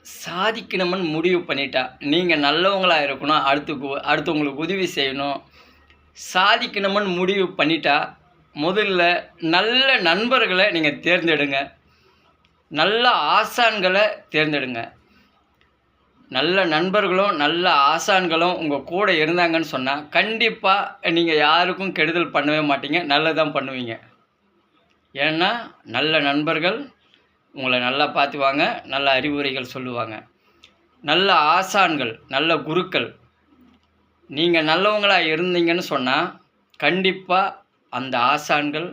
சாதிக்கணும்னு முடிவு பண்ணிட்டா, நீங்க நல்லவங்களா இருக்கணும், அடுத்தவங்களுக்கு உதவி செய்யணும், சாதிக்கணும்னு முடிவு பண்ணிட்டா, முதல்ல நல்ல நண்பர்கள நீங்க தேர்ந்தெடுங்க. நல்ல ஆசான்கள தேர்ந்தெடுங்க. நல்ல நண்பர்களும், நல்ல ஆசான்களும் உங்க கூட இருந்தாங்கன்னு சொன்னா, கண்டிப்பா நீங்க யாருக்கும் கெடுதல் பண்ணவே மாட்டீங்க. நல்லது தான் பண்ணுவீங்க. ஏன்னா, நல்ல நண்பர்கள் உங்கள நல்லா பார்த்துக்குவாங்க, நல்ல அறிவுரைகள் சொல்லுவாங்க. நல்ல ஆசான்கள், நல்ல குருக்கள், நீங்க நல்லவங்களா இருந்தீங்கன்னு சொன்னா, கண்டிப்பா அந்த ஆசான்கள்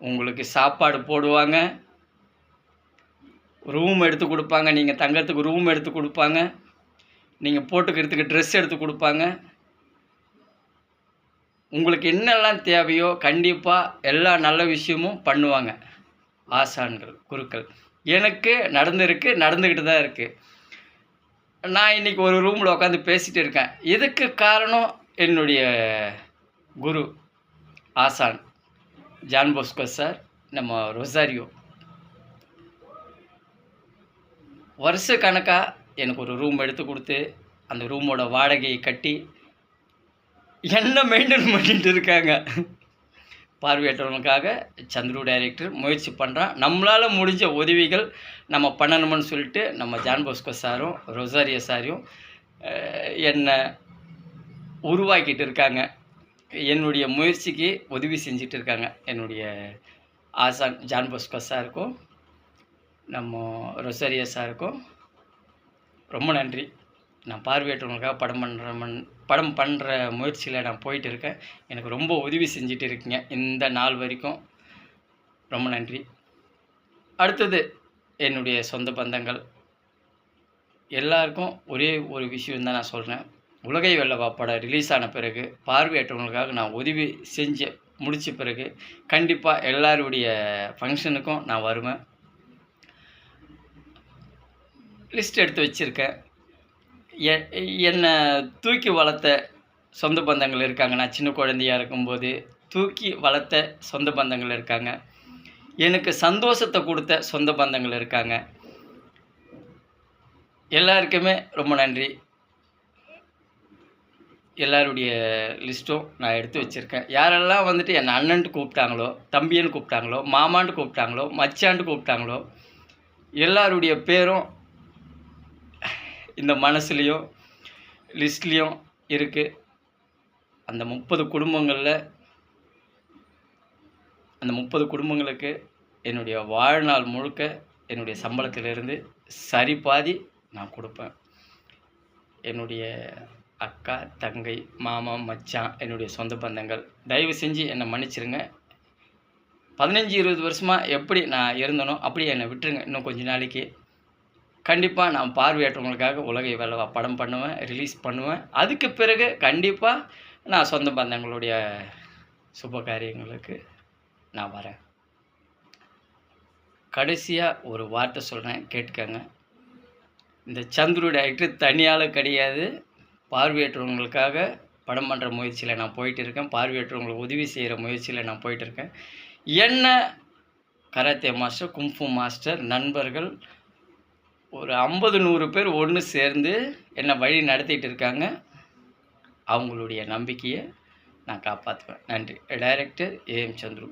உங்களுக்கு சாப்பாடு போடுவாங்க. ரூம் எடுத்து குடுப்பாங்க. நீங்க தங்கறதுக்கு ரூம் எடுத்து குடுப்பாங்க. நீங்க போட்டுக்கிறதுக்கு ட்ரெஸ் எடுத்து குடுப்பாங்க. உங்களுக்கு என்னெல்லாம் தேவையோ, கண்டிப்பா எல்லா நல்ல விஷயமும் பண்ணுவாங்க. ஆசான்கள், குருக்கள். எனக்கு நடந்திருக்கு, நடந்துக்கிட்டு தான் இருக்கு. நான் இன்னைக்கு ஒரு ரூம்ல உட்காந்து பேசிட்டு இருக்கேன். இதுக்கு காரணம் என்னுடைய குரு, ஆசான் ஜான் போஸ்கோ சார், நம்ம ரொசாரியோ. வருஷக்கணக்கா எனக்கு ஒரு ரூம் எடுத்து குடுத்து, அந்த ரூமோட வாடகையை கட்டி, என்ன மெயின்டெயின் பண்ணிட்டு இருக்காங்க. பார்வையற்றவங்களுக்காக சந்துரு டைரக்டர் முயற்சி பண்ணுறான். நம்மளால் முடிஞ்ச உதவிகள் நம்ம பண்ணணும்னு சொல்லிட்டு நம்ம ஜான் போஸ்கோ சாரும் ரொசாரியோ சாரையும் என்னை உருவாக்கிட்டு இருக்காங்க. என்னுடைய முயற்சிக்கு உதவி செஞ்சிட்டு இருக்காங்க. என்னுடைய ஆசான் ஜான் போஸ்கோ சாருக்கும் நம்ம ரொசாரியோ சாருக்கும் ரொம்ப நன்றி. நான் பார்வையற்றவங்களுக்காக படம் பண்ணுற முயற்சியில் நான் போயிட்டு இருக்கேன். எனக்கு ரொம்ப உதவி செஞ்சுட்டு இருக்கீங்க இந்த நாள் வரைக்கும். ரொம்ப நன்றி. அடுத்தது என்னுடைய சொந்த பந்தங்கள் எல்லாருக்கும் ஒரே ஒரு விஷயம் தான் நான் சொல்கிறேன். உலகை வெல்லவா படம் ரிலீஸ் ஆன பிறகு பார்வையற்றவங்களுக்காக நான் உதவி செஞ்சு முடித்த பிறகு கண்டிப்பாக எல்லாருடைய ஃபங்க்ஷனுக்கும் நான் வருவேன். லிஸ்ட் எடுத்து வச்சுருக்கேன். என்னை தூக்கி வளர்த்த சொந்த பந்தங்கள் இருக்காங்க. நான் சின்ன குழந்தையாக இருக்கும்போது தூக்கி வளர்த்த சொந்த பந்தங்கள் இருக்காங்க. எனக்கு சந்தோஷத்தை கொடுத்த சொந்த பந்தங்கள் இருக்காங்க. எல்லாருக்குமே ரொம்ப நன்றி. எல்லாருடைய லிஸ்ட்டும் நான் எடுத்து வச்சுருக்கேன். யாரெல்லாம் வந்துட்டு என்னை அண்ணன்ட்டு கூப்பிட்டாங்களோ, தம்பின்னு கூப்பிட்டாங்களோ, மாமான்ட்டு கூப்பிட்டாங்களோ, மச்சான்ட்டு கூப்பிட்டாங்களோ, எல்லாருடைய பேரும் இந்த மனசுலேயும் லிஸ்ட்லேயும் இருக்குது. அந்த 30 குடும்பங்களில் அந்த 30 குடும்பங்களுக்கு என்னுடைய வாழ்நாள் முழுக்க என்னுடைய சம்பளத்திலிருந்து சரி பாதி நான் கொடுப்பேன். என்னுடைய அக்கா, தங்கை, மாமா, மச்சான், என்னுடைய சொந்த பந்தங்கள், தயவு செஞ்சு என்னை மன்னிச்சிருங்க. 15-20 வருஷமாக எப்படி நான் இருந்தனோ அப்படியே என்னை விட்டுருங்க. இன்னும் கொஞ்ச நாளைக்கு கண்டிப்பாக நான் பார்வையற்றவங்களுக்காக உலகை வெல்லவா படம் பண்ணுவேன், ரிலீஸ் பண்ணுவேன். அதுக்கு பிறகு கண்டிப்பாக நான் சொந்த பந்தங்களுடைய சுப காரியங்களுக்கு நான் வரேன். கடைசியாக ஒரு வார்த்தை சொல்கிறேன், கேட்டுக்கங்க. இந்த சந்துரு டைரக்டர் தனியால் கிடையாது. பார்வையற்றவங்களுக்காக படம் பண்ணுற முயற்சியில் நான் போயிட்டு இருக்கேன். பார்வையற்றவங்களுக்கு உதவி செய்கிற முயற்சியில் நான் போயிட்டு இருக்கேன். என்ன கராத்தே மாஸ்டர், கும்ஃபு மாஸ்டர், நண்பர்கள் ஒரு 50-100 பேர் ஒன்று சேர்ந்து என்னை வழி நடத்திட்டு இருக்காங்க. அவங்களுடைய நம்பிக்கையை நான் காப்பாற்றுவேன். நன்றி. Director AM Chandru.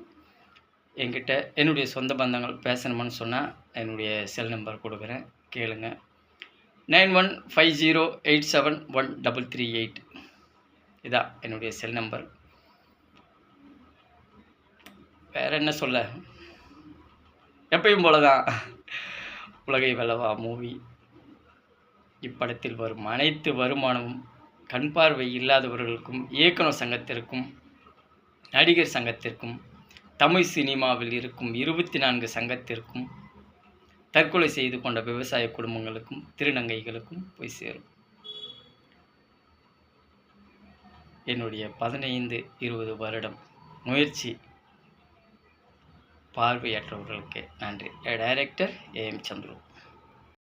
என்கிட்ட என்னுடைய சொந்த பந்தங்கள் பேசணும்னு சொன்னால் என்னுடைய செல் நம்பர் கொடுக்குறேன், கேளுங்க. 9150871338. இதான் என்னுடைய செல் நம்பர். வேறு என்ன சொல்ல, எப்பயும் போல தான். உலகை வெல்லவா மூவி இப்படத்தில் வரும் அனைத்து வருமானமும் கண் பார்வை இல்லாதவர்களுக்கும், இயக்குனர் சங்கத்திற்கும், நடிகர் சங்கத்திற்கும், தமிழ் சினிமாவில் இருக்கும் 24 சங்கத்திற்கும், தற்கொலை செய்து கொண்ட விவசாய குடும்பங்களுக்கும், திருநங்கைகளுக்கும் போய் சேரும். என்னுடைய 15-20 வருடம் முயற்சி பார்வையற்றவர்களுக்கு நன்றி. Director AM Chandru.